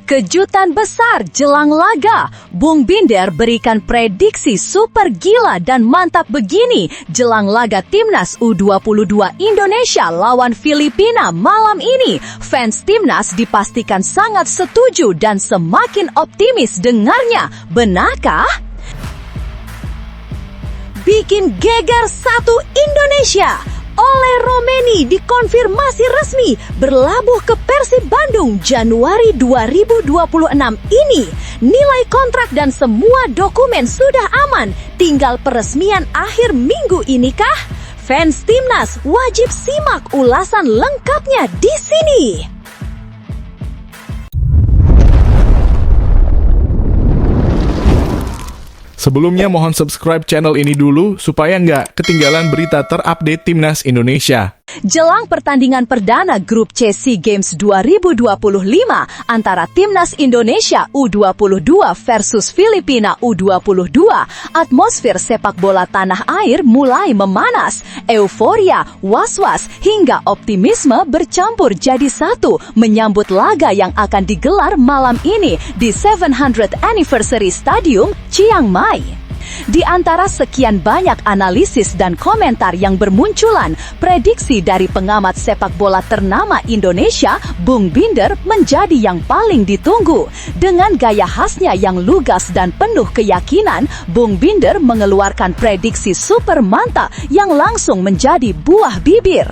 Kejutan besar jelang laga. Bung Binder berikan prediksi super gila dan mantap begini jelang laga Timnas U22 Indonesia lawan Filipina malam ini. Fans Timnas dipastikan sangat setuju dan semakin optimis dengarnya. Benarkah? Bikin geger satu Indonesia. Ole Romeni dikonfirmasi resmi berlabuh ke Persib Bandung Januari 2026 ini. Nilai kontrak dan semua dokumen sudah aman, tinggal peresmian akhir minggu ini kah? Fans Timnas wajib simak ulasan lengkapnya di sini. Sebelumnya mohon subscribe channel ini dulu supaya nggak ketinggalan berita terupdate Timnas Indonesia. Jelang pertandingan perdana Grup C SEA Games 2025 antara Timnas Indonesia U22 versus Filipina U22, atmosfer sepak bola tanah air mulai memanas. Euforia, was-was, hingga optimisme bercampur jadi satu menyambut laga yang akan digelar malam ini di 700th Anniversary Stadium, Chiang Mai. Di antara sekian banyak analisis dan komentar yang bermunculan, prediksi dari pengamat sepak bola ternama Indonesia, Bung Binder, menjadi yang paling ditunggu. Dengan gaya khasnya yang lugas dan penuh keyakinan, Bung Binder mengeluarkan prediksi super mantap yang langsung menjadi buah bibir.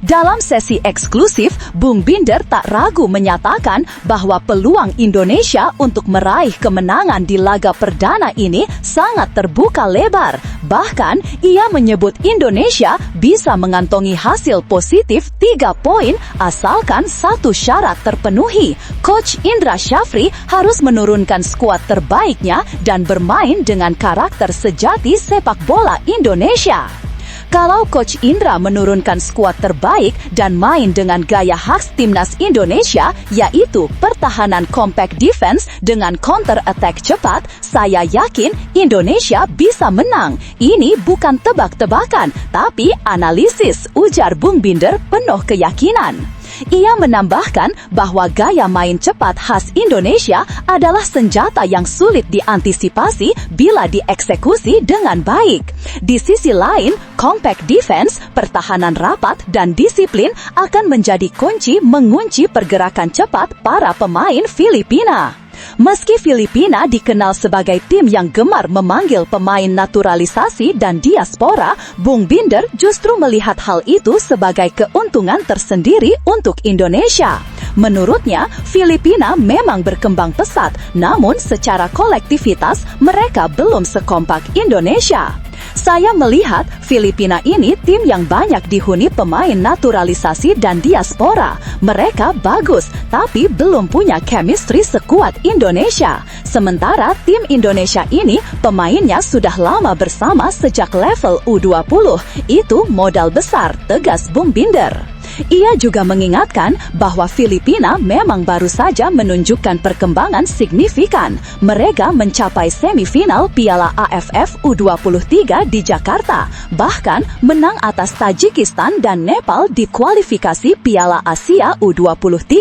Dalam sesi eksklusif, Bung Binder tak ragu menyatakan bahwa peluang Indonesia untuk meraih kemenangan di laga perdana ini sangat terbuka lebar. Bahkan, ia menyebut Indonesia bisa mengantongi hasil positif 3 poin asalkan satu syarat terpenuhi. Coach Indra Syafri harus menurunkan skuad terbaiknya dan bermain dengan karakter sejati sepak bola Indonesia. Kalau Coach Indra menurunkan skuad terbaik dan main dengan gaya khas Timnas Indonesia, yaitu pertahanan compact defense dengan counter attack cepat, saya yakin Indonesia bisa menang. Ini bukan tebak-tebakan, tapi analisis, ujar Bung Binder penuh keyakinan. Ia menambahkan bahwa gaya main cepat khas Indonesia adalah senjata yang sulit diantisipasi bila dieksekusi dengan baik. Di sisi lain, compact defense, pertahanan rapat, dan disiplin akan menjadi kunci mengunci pergerakan cepat para pemain Filipina. Meski Filipina dikenal sebagai tim yang gemar memanggil pemain naturalisasi dan diaspora, Bung Binder justru melihat hal itu sebagai keuntungan tersendiri untuk Indonesia. Menurutnya, Filipina memang berkembang pesat, namun secara kolektivitas mereka belum sekompak Indonesia. Saya melihat Filipina ini tim yang banyak dihuni pemain naturalisasi dan diaspora. Mereka bagus, tapi belum punya chemistry sekuat Indonesia. Sementara tim Indonesia ini pemainnya sudah lama bersama sejak level U20. Itu modal besar, tegas Bung Binder. Ia juga mengingatkan bahwa Filipina memang baru saja menunjukkan perkembangan signifikan. Mereka mencapai semifinal Piala AFF U23 di Jakarta, bahkan menang atas Tajikistan dan Nepal di kualifikasi Piala Asia U23.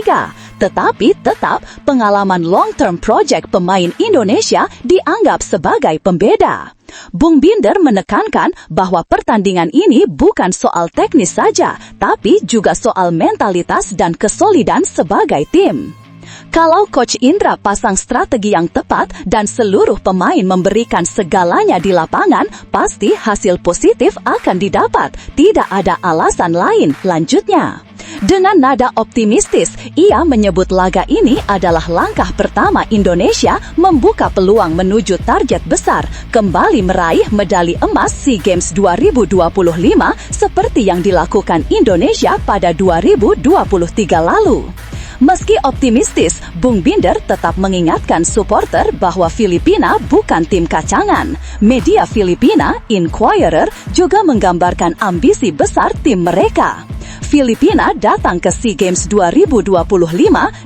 Tetapi tetap pengalaman long-term project pemain Indonesia dianggap sebagai pembeda. Bung Binder menekankan bahwa pertandingan ini bukan soal teknis saja, tapi juga soal mentalitas dan kesolidan sebagai tim. Kalau Coach Indra pasang strategi yang tepat dan seluruh pemain memberikan segalanya di lapangan, pasti hasil positif akan didapat. Tidak ada alasan lain, lanjutnya. Dengan nada optimistis, ia menyebut laga ini adalah langkah pertama Indonesia membuka peluang menuju target besar, kembali meraih medali emas SEA Games 2025 seperti yang dilakukan Indonesia pada 2023 lalu. Meski optimistis, Bung Binder tetap mengingatkan supporter bahwa Filipina bukan tim kacangan. Media Filipina, Inquirer, juga menggambarkan ambisi besar tim mereka. Filipina datang ke SEA Games 2025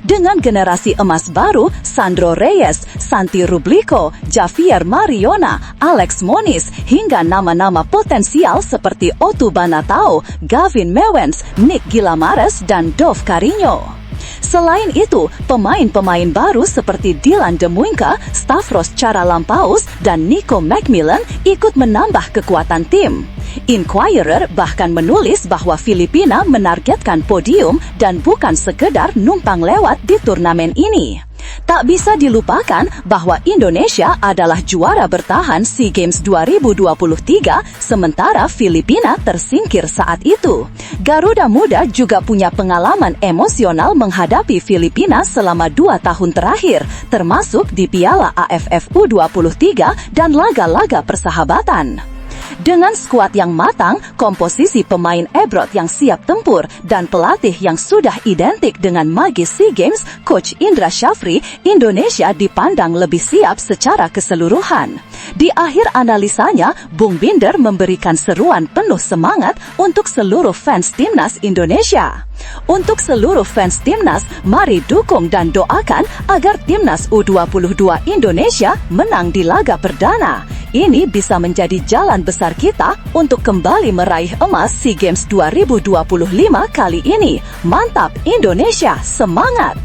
dengan generasi emas baru Sandro Reyes, Santi Rublico, Javier Mariona, Alex Moniz, hingga nama-nama potensial seperti Otu Banatao, Gavin Mewens, Nick Gilamares, dan Dove Carino. Selain itu, pemain-pemain baru seperti Dylan De Muynke, Stavros Charalampaus, dan Nico McMillan ikut menambah kekuatan tim. Inquirer bahkan menulis bahwa Filipina menargetkan podium dan bukan sekedar numpang lewat di turnamen ini. Tak bisa dilupakan bahwa Indonesia adalah juara bertahan SEA Games 2023, sementara Filipina tersingkir saat itu. Garuda Muda juga punya pengalaman emosional menghadapi Filipina selama 2 tahun terakhir, termasuk di Piala AFF U23 dan laga-laga persahabatan. Dengan skuad yang matang, komposisi pemain Ebrot yang siap tempur, dan pelatih yang sudah identik dengan magis SEA Games, Coach Indra Syafri, Indonesia dipandang lebih siap secara keseluruhan. Di akhir analisanya, Bung Binder memberikan seruan penuh semangat untuk seluruh fans Timnas Indonesia. Untuk seluruh fans Timnas, mari dukung dan doakan agar Timnas U22 Indonesia menang di laga perdana. Ini bisa menjadi jalan besar kita untuk kembali meraih emas SEA Games 2025 kali ini. Mantap Indonesia, semangat!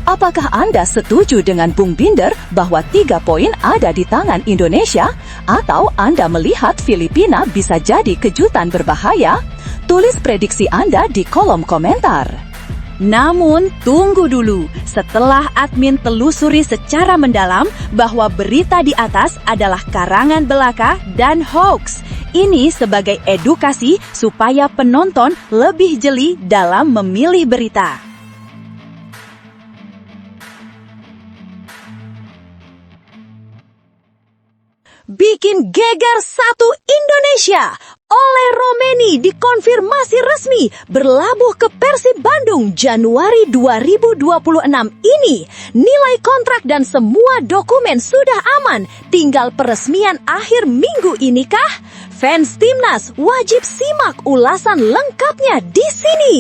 Apakah Anda setuju dengan Bung Binder bahwa 3 poin ada di tangan Indonesia? Atau Anda melihat Filipina bisa jadi kejutan berbahaya? Tulis prediksi Anda di kolom komentar. Namun, tunggu dulu. Setelah admin telusuri secara mendalam bahwa berita di atas adalah karangan belaka dan hoax. Ini sebagai edukasi supaya penonton lebih jeli dalam memilih berita. Bikin geger satu Indonesia. Ole Romeni dikonfirmasi resmi berlabuh ke Persib Bandung Januari 2026 ini. Nilai kontrak dan semua dokumen sudah aman, tinggal peresmian akhir minggu ini kah? Fans Timnas wajib simak ulasan lengkapnya di sini.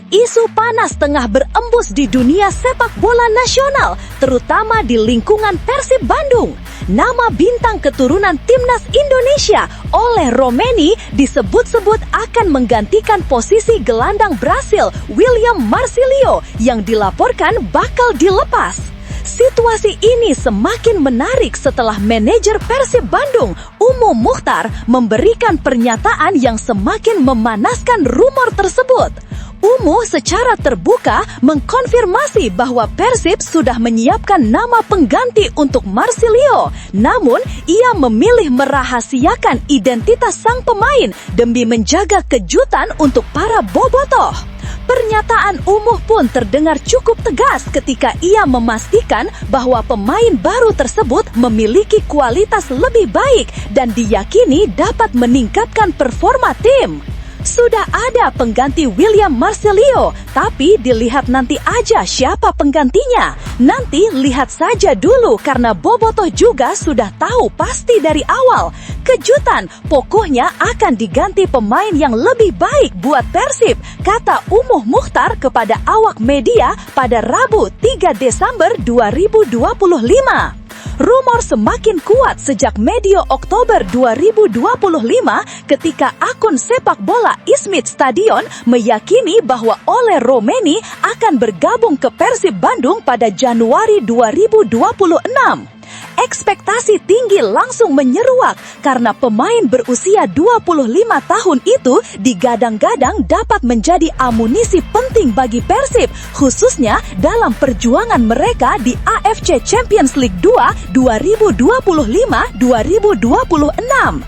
Isu panas tengah berembus di dunia sepak bola nasional, terutama di lingkungan Persib Bandung. Nama bintang keturunan Timnas Indonesia, Ole Romeni, disebut-sebut akan menggantikan posisi gelandang Brasil, William Marcilio, yang dilaporkan bakal dilepas. Situasi ini semakin menarik setelah manajer Persib Bandung, Umu Mukhtar, memberikan pernyataan yang semakin memanaskan rumor tersebut. Umu secara terbuka mengkonfirmasi bahwa Persib sudah menyiapkan nama pengganti untuk Marcilio. Namun, ia memilih merahasiakan identitas sang pemain demi menjaga kejutan untuk para bobotoh. Pernyataan Umuh pun terdengar cukup tegas ketika ia memastikan bahwa pemain baru tersebut memiliki kualitas lebih baik dan diyakini dapat meningkatkan performa tim. Sudah ada pengganti William Marcilio, tapi dilihat nanti aja siapa penggantinya. Nanti lihat saja dulu karena bobotoh juga sudah tahu pasti dari awal. Kejutan, pokoknya akan diganti pemain yang lebih baik buat Persib, kata Umuh Mukhtar kepada awak media pada Rabu 3 Desember 2025. Rumor semakin kuat sejak medio Oktober 2025 ketika akun sepak bola Ismit Stadion meyakini bahwa Ole Romeni akan bergabung ke Persib Bandung pada Januari 2026. Ekspektasi tinggi langsung menyeruak karena pemain berusia 25 tahun itu digadang-gadang dapat menjadi amunisi penting bagi Persib, khususnya dalam perjuangan mereka di AFC Champions League 2 2025-2026.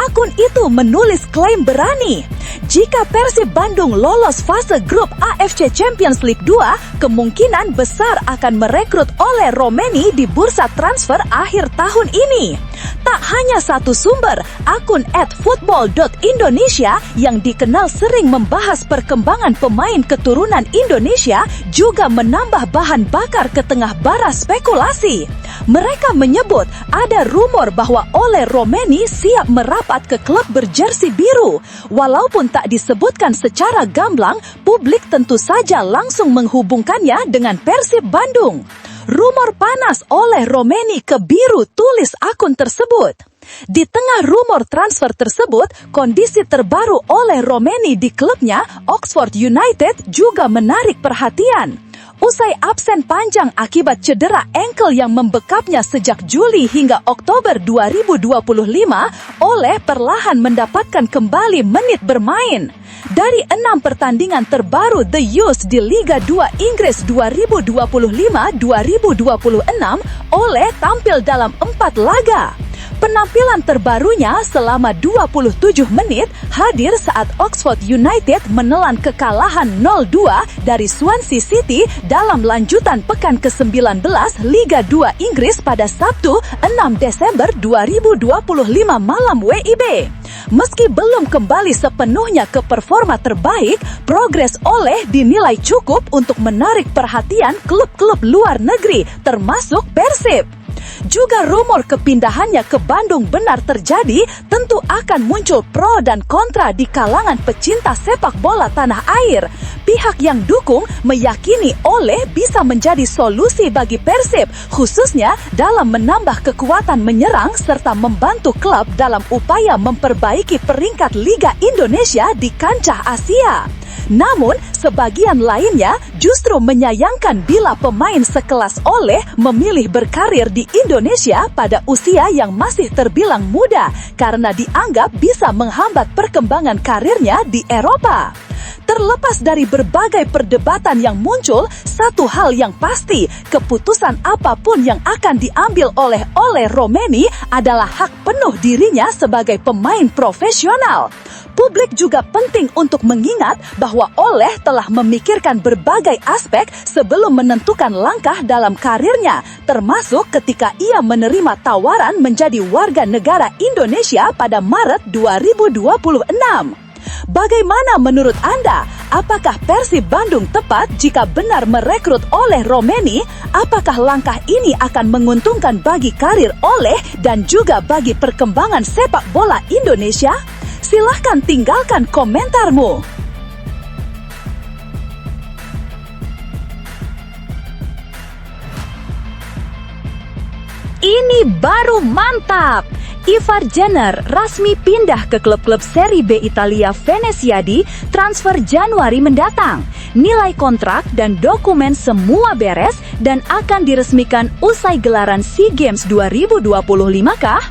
Akun itu menulis klaim berani. Jika Persib Bandung lolos fase grup AFC Champions League 2, kemungkinan besar akan merekrut Ole Romeni di bursa transfer akhir tahun ini. Tak hanya satu sumber, akun @football.indonesia yang dikenal sering membahas perkembangan pemain keturunan Indonesia juga menambah bahan bakar ke tengah bara spekulasi. Mereka menyebut ada rumor bahwa Ole Romeni siap merapat ke klub berjersey biru. Walaupun tak disebutkan secara gamblang, publik tentu saja langsung menghubungkannya dengan Persib Bandung. Rumor panas Ole Romeni ke biru, tulis akun tersebut. Di tengah rumor transfer tersebut, kondisi terbaru Ole Romeni di klubnya, Oxford United, juga menarik perhatian. Usai absen panjang akibat cedera ankle yang membekapnya sejak Juli hingga Oktober 2025, Ole perlahan mendapatkan kembali menit bermain. Dari 6 pertandingan terbaru The Youths di Liga 2 Inggris 2025-2026, Ole tampil dalam 4 laga. Penampilan terbarunya selama 27 menit hadir saat Oxford United menelan kekalahan 0-2 dari Swansea City dalam lanjutan pekan ke-19 Liga 2 Inggris pada Sabtu 6 Desember 2025 malam WIB. Meski belum kembali sepenuhnya ke performa terbaik, progres Ole dinilai cukup untuk menarik perhatian klub-klub luar negeri, termasuk Persib. Juga rumor kepindahannya ke Bandung benar terjadi, tentu akan muncul pro dan kontra di kalangan pecinta sepak bola tanah air. Pihak yang dukung meyakini Ole bisa menjadi solusi bagi Persib, khususnya dalam menambah kekuatan menyerang serta membantu klub dalam upaya memperbaiki peringkat Liga Indonesia di kancah Asia. Namun, sebagian lainnya justru menyayangkan bila pemain sekelas Ole memilih berkarir di Indonesia pada usia yang masih terbilang muda karena dianggap bisa menghambat perkembangan karirnya di Eropa. Terlepas dari berbagai perdebatan yang muncul, satu hal yang pasti, keputusan apapun yang akan diambil oleh Ole Romeni adalah hak penuh dirinya sebagai pemain profesional. Publik juga penting untuk mengingat bahwa Ole telah memikirkan berbagai aspek sebelum menentukan langkah dalam karirnya, termasuk ketika ia menerima tawaran menjadi warga negara Indonesia pada Maret 2026. Bagaimana menurut Anda? Apakah Persib Bandung tepat jika benar merekrut Ole Romeni? Apakah langkah ini akan menguntungkan bagi karir Ole dan juga bagi perkembangan sepak bola Indonesia? Silahkan tinggalkan komentarmu. Ini baru mantap! Ivar Jenner resmi pindah ke klub-klub Serie B Italia Venezia di transfer Januari mendatang. Nilai kontrak dan dokumen semua beres dan akan diresmikan usai gelaran SEA Games 2025 kah?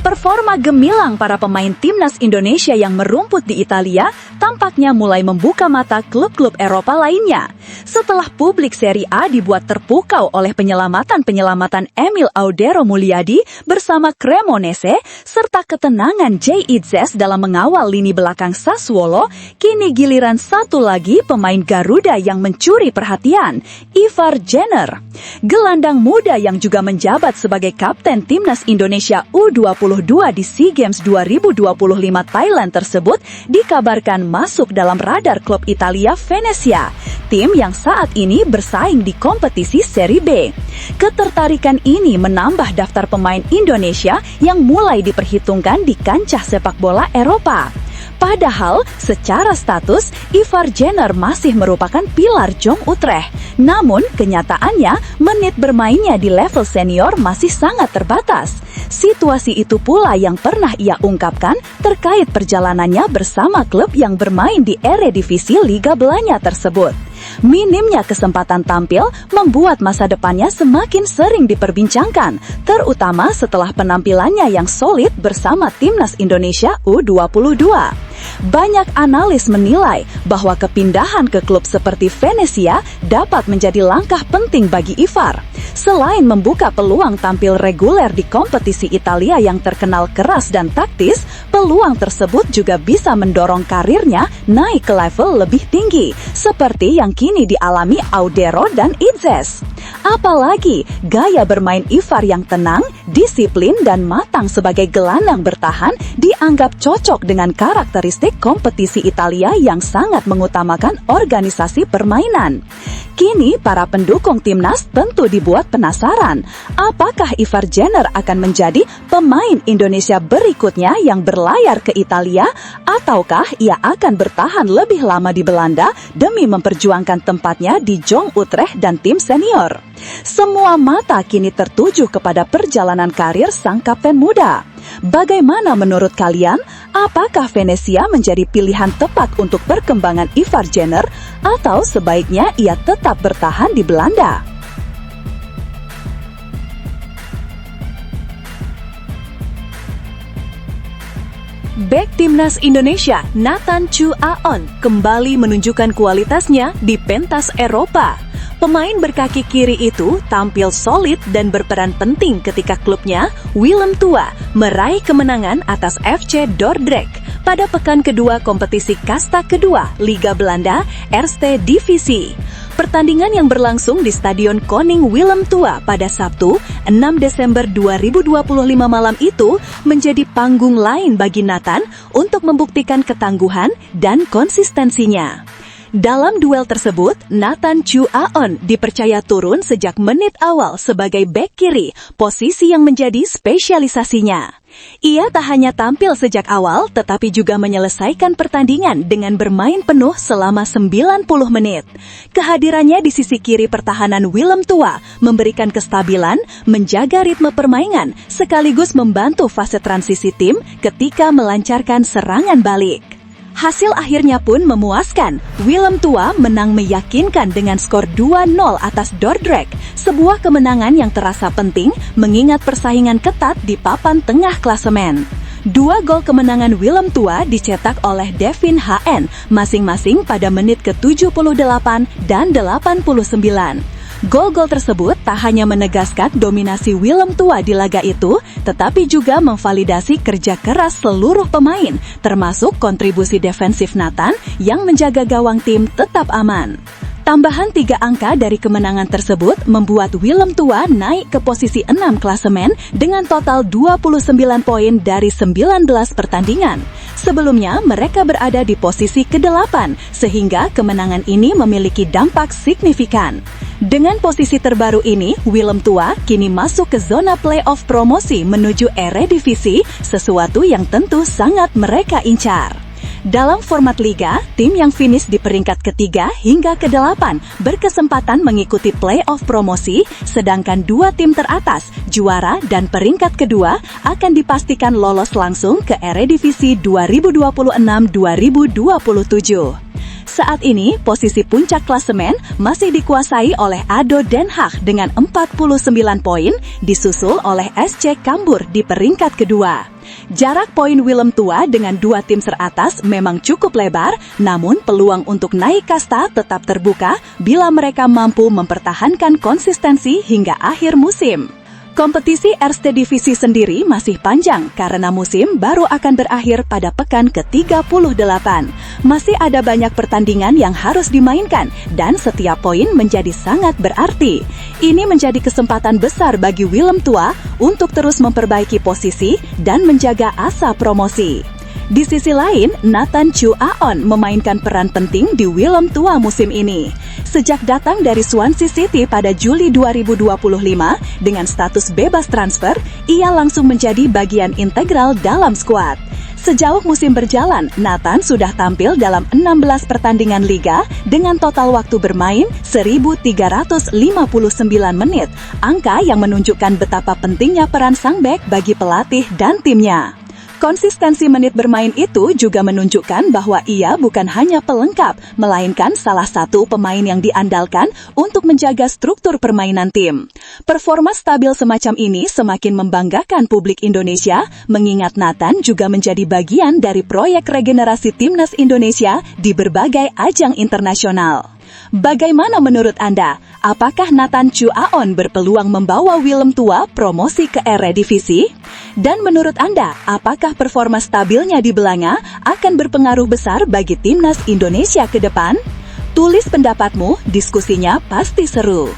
Performa gemilang para pemain timnas Indonesia yang merumput di Italia tampaknya mulai membuka mata klub-klub Eropa lainnya. Setelah publik Serie A dibuat terpukau oleh penyelamatan Emil Audero Mulyadi bersama Cremonese, serta ketenangan Jay Itzes dalam mengawal lini belakang Sassuolo, kini giliran satu lagi pemain Garuda yang mencuri perhatian, Ivar Jenner. Gelandang muda yang juga menjabat sebagai kapten timnas Indonesia U22 di SEA Games 2025 Thailand tersebut dikabarkan masuk dalam radar klub Italia Venezia, tim yang saat ini bersaing di kompetisi Serie B. Ketertarikan ini menambah daftar pemain Indonesia yang mulai diperhitungkan di kancah sepak bola Eropa. Padahal, secara status, Ivar Jenner masih merupakan pilar Jong Utrecht. Namun, kenyataannya, menit bermainnya di level senior masih sangat terbatas. Situasi itu pula yang pernah ia ungkapkan terkait perjalanannya bersama klub yang bermain di Eredivisie Liga Belanda tersebut. Minimnya kesempatan tampil membuat masa depannya semakin sering diperbincangkan, terutama setelah penampilannya yang solid bersama timnas Indonesia U22. Banyak analis menilai bahwa kepindahan ke klub seperti Venezia dapat menjadi langkah penting bagi Ivar. Selain membuka peluang tampil reguler di kompetisi Italia yang terkenal keras dan taktis, peluang tersebut juga bisa mendorong karirnya naik ke level lebih tinggi, seperti yang kini dialami Audero dan Itzes. Apalagi, gaya bermain Ivar yang tenang, disiplin dan matang sebagai gelandang bertahan dianggap cocok dengan karakteristik kompetisi Italia yang sangat mengutamakan organisasi permainan. Kini, para pendukung timnas tentu dibuat penasaran, apakah Ivar Jenner akan menjadi pemain Indonesia berikutnya yang berlayar ke Italia, ataukah ia akan bertahan lebih lama di Belanda demi memperjuangkan tempatnya di Jong Utrecht dan tim senior? Semua mata kini tertuju kepada perjalanan karir sang kapten muda. Bagaimana menurut kalian? Apakah Venezia menjadi pilihan tepat untuk perkembangan Ivar Jenner atau sebaiknya ia tetap bertahan di Belanda? Bek Timnas Indonesia Nathan Chu Aon kembali menunjukkan kualitasnya di pentas Eropa. Pemain berkaki kiri itu tampil solid dan berperan penting ketika klubnya, Willem Tua, meraih kemenangan atas FC Dordrecht pada pekan kedua kompetisi kasta kedua Liga Belanda Eerste Divisie. Pertandingan yang berlangsung di Stadion Koning Willem Tua pada Sabtu, 6 Desember 2025 malam itu menjadi panggung lain bagi Nathan untuk membuktikan ketangguhan dan konsistensinya. Dalam duel tersebut, Nathan Chu Aon dipercaya turun sejak menit awal sebagai bek kiri, posisi yang menjadi spesialisasinya. Ia tak hanya tampil sejak awal, tetapi juga menyelesaikan pertandingan dengan bermain penuh selama 90 menit. Kehadirannya di sisi kiri pertahanan Willem Tua memberikan kestabilan, menjaga ritme permainan, sekaligus membantu fase transisi tim ketika melancarkan serangan balik. Hasil akhirnya pun memuaskan. Willem Tua menang meyakinkan dengan skor 2-0 atas Dordrecht, sebuah kemenangan yang terasa penting mengingat persaingan ketat di papan tengah klasemen. 2 gol kemenangan Willem Tua dicetak oleh Devin HN masing-masing pada menit ke-78 dan 89. Gol-gol tersebut tak hanya menegaskan dominasi Willem Tua di laga itu, tetapi juga memvalidasi kerja keras seluruh pemain, termasuk kontribusi defensif Nathan yang menjaga gawang tim tetap aman. Tambahan 3 angka dari kemenangan tersebut membuat Willem Tua naik ke posisi 6 klasemen dengan total 29 poin dari 19 pertandingan. Sebelumnya, mereka berada di posisi ke-8, sehingga kemenangan ini memiliki dampak signifikan. Dengan posisi terbaru ini, Willem Tua kini masuk ke zona playoff promosi menuju Eredivisie, sesuatu yang tentu sangat mereka incar. Dalam format liga, tim yang finish di peringkat ketiga hingga ke-8 berkesempatan mengikuti playoff promosi, sedangkan 2 tim teratas, juara dan peringkat kedua, akan dipastikan lolos langsung ke Eredivisie 2026-2027. Saat ini, posisi puncak klasemen masih dikuasai oleh ADO Den Haag dengan 49 poin, disusul oleh SC Cambuur di peringkat kedua. Jarak poin Willem Tua dengan 2 tim teratas memang cukup lebar, namun peluang untuk naik kasta tetap terbuka bila mereka mampu mempertahankan konsistensi hingga akhir musim. Kompetisi Eerste Divisie sendiri masih panjang karena musim baru akan berakhir pada pekan ke-38. Masih ada banyak pertandingan yang harus dimainkan dan setiap poin menjadi sangat berarti. Ini menjadi kesempatan besar bagi Willem Tua untuk terus memperbaiki posisi dan menjaga asa promosi. Di sisi lain, Nathan Chu Aon memainkan peran penting di Willem Tua musim ini. Sejak datang dari Swansea City pada Juli 2025 dengan status bebas transfer, ia langsung menjadi bagian integral dalam skuad. Sejauh musim berjalan, Nathan sudah tampil dalam 16 pertandingan liga dengan total waktu bermain 1.359 menit, angka yang menunjukkan betapa pentingnya peran sang bek bagi pelatih dan timnya. Konsistensi menit bermain itu juga menunjukkan bahwa ia bukan hanya pelengkap, melainkan salah satu pemain yang diandalkan untuk menjaga struktur permainan tim. Performa stabil semacam ini semakin membanggakan publik Indonesia, mengingat Nathan juga menjadi bagian dari proyek regenerasi Timnas Indonesia di berbagai ajang internasional. Bagaimana menurut Anda? Apakah Nathan Chu Aon berpeluang membawa Willem Tua promosi ke Eredivisie? Dan menurut Anda, apakah performa stabilnya di Belanga akan berpengaruh besar bagi Timnas Indonesia ke depan? Tulis pendapatmu, diskusinya pasti seru.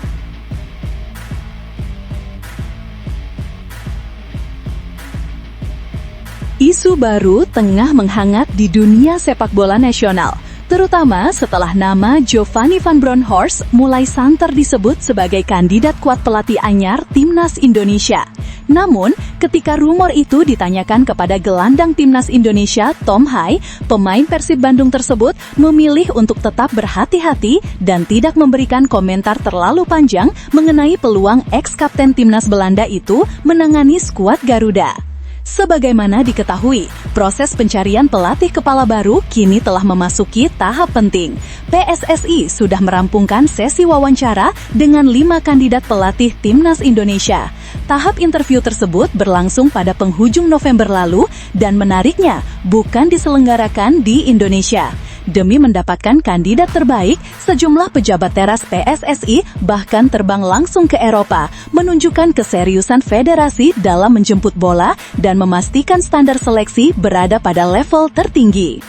Isu baru tengah menghangat di dunia sepak bola nasional, terutama setelah nama Giovanni van Bronckhorst mulai santer disebut sebagai kandidat kuat pelatih anyar Timnas Indonesia. Namun, ketika rumor itu ditanyakan kepada gelandang timnas Indonesia, Tom Hai, pemain Persib Bandung tersebut memilih untuk tetap berhati-hati dan tidak memberikan komentar terlalu panjang mengenai peluang ex-kapten timnas Belanda itu menangani skuad Garuda. Sebagaimana diketahui, proses pencarian pelatih kepala baru kini telah memasuki tahap penting. PSSI sudah merampungkan sesi wawancara dengan 5 kandidat pelatih timnas Indonesia. Tahap interview tersebut berlangsung pada penghujung November lalu dan menariknya bukan diselenggarakan di Indonesia. Demi mendapatkan kandidat terbaik, sejumlah pejabat teras PSSI bahkan terbang langsung ke Eropa, menunjukkan keseriusan federasi dalam menjemput bola dan memastikan standar seleksi berada pada level tertinggi.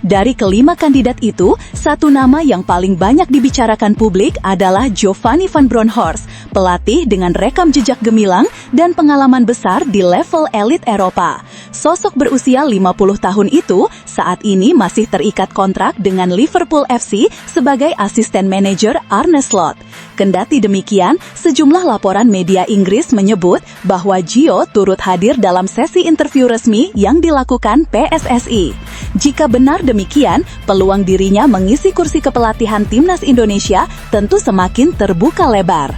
Dari kelima kandidat itu, satu nama yang paling banyak dibicarakan publik adalah Giovanni van Bronckhorst, pelatih dengan rekam jejak gemilang dan pengalaman besar di level elit Eropa. Sosok berusia 50 tahun itu saat ini masih terikat kontrak dengan Liverpool FC sebagai asisten manajer Arne Slot. Kendati demikian, sejumlah laporan media Inggris menyebut bahwa Gio turut hadir dalam sesi interview resmi yang dilakukan PSSI. Jika benar demikian, peluang dirinya mengisi kursi kepelatihan timnas Indonesia tentu semakin terbuka lebar.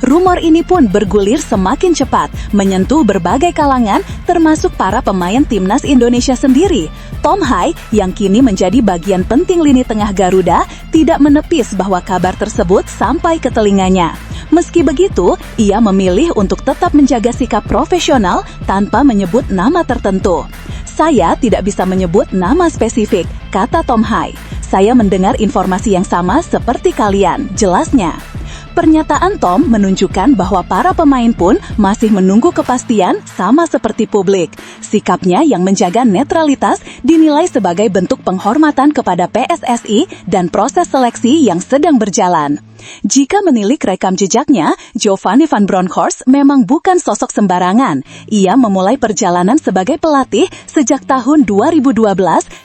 Rumor ini pun bergulir semakin cepat, menyentuh berbagai kalangan, termasuk para pemain timnas Indonesia sendiri. Tom Hai, yang kini menjadi bagian penting lini tengah Garuda, tidak menepis bahwa kabar tersebut sampai ke telinganya. Meski begitu, ia memilih untuk tetap menjaga sikap profesional tanpa menyebut nama tertentu. "Saya tidak bisa menyebut nama spesifik," kata Tom Hai. "Saya mendengar informasi yang sama seperti kalian," jelasnya. Pernyataan Tom menunjukkan bahwa para pemain pun masih menunggu kepastian sama seperti publik. Sikapnya yang menjaga netralitas dinilai sebagai bentuk penghormatan kepada PSSI dan proses seleksi yang sedang berjalan. Jika menilik rekam jejaknya, Giovanni van Bronckhorst memang bukan sosok sembarangan. Ia memulai perjalanan sebagai pelatih sejak tahun 2012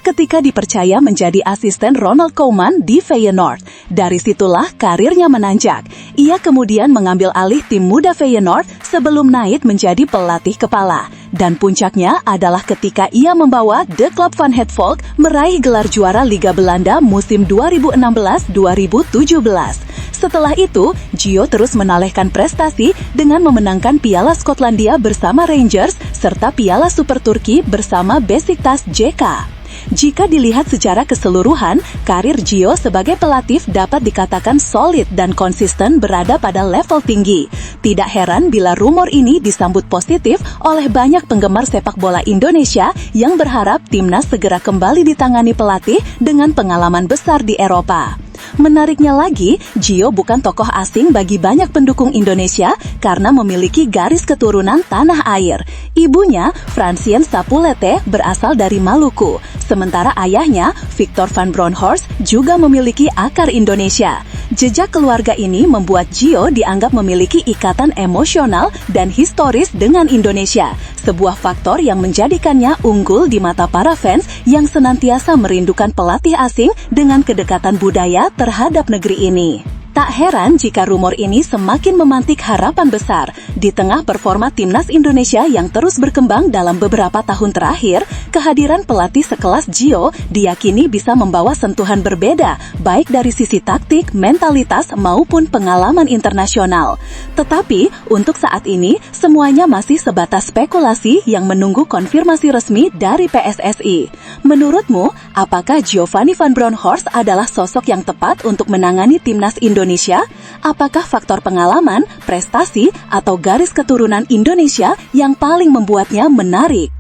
ketika dipercaya menjadi asisten Ronald Koeman di Feyenoord. Dari situlah karirnya menanjak. Ia kemudian mengambil alih tim muda Feyenoord sebelum naik menjadi pelatih kepala. Dan puncaknya adalah ketika ia membawa The Club van het Volk meraih gelar juara Liga Belanda musim 2016-2017. Setelah itu, Gio terus menalehkan prestasi dengan memenangkan Piala Skotlandia bersama Rangers serta Piala Super Turki bersama Besiktas JK. Jika dilihat secara keseluruhan, karir Gio sebagai pelatih dapat dikatakan solid dan konsisten berada pada level tinggi. Tidak heran bila rumor ini disambut positif oleh banyak penggemar sepak bola Indonesia yang berharap timnas segera kembali ditangani pelatih dengan pengalaman besar di Eropa. Menariknya lagi, Gio bukan tokoh asing bagi banyak pendukung Indonesia karena memiliki garis keturunan tanah air. Ibunya, Francien Sapulete, berasal dari Maluku, sementara ayahnya, Victor van Bronckhorst, juga memiliki akar Indonesia. Jejak keluarga ini membuat Gio dianggap memiliki ikatan emosional dan historis dengan Indonesia, sebuah faktor yang menjadikannya unggul di mata para fans yang senantiasa merindukan pelatih asing dengan kedekatan budaya terhadap negeri ini. Tak heran jika rumor ini semakin memantik harapan besar. Di tengah performa timnas Indonesia yang terus berkembang dalam beberapa tahun terakhir, kehadiran pelatih sekelas Gio diyakini bisa membawa sentuhan berbeda, baik dari sisi taktik, mentalitas, maupun pengalaman internasional. Tetapi, untuk saat ini, semuanya masih sebatas spekulasi yang menunggu konfirmasi resmi dari PSSI. Menurutmu, apakah Giovanni van Bronckhorst adalah sosok yang tepat untuk menangani timnas Indonesia? Apakah faktor pengalaman, prestasi, atau garis keturunan Indonesia yang paling membuatnya menarik?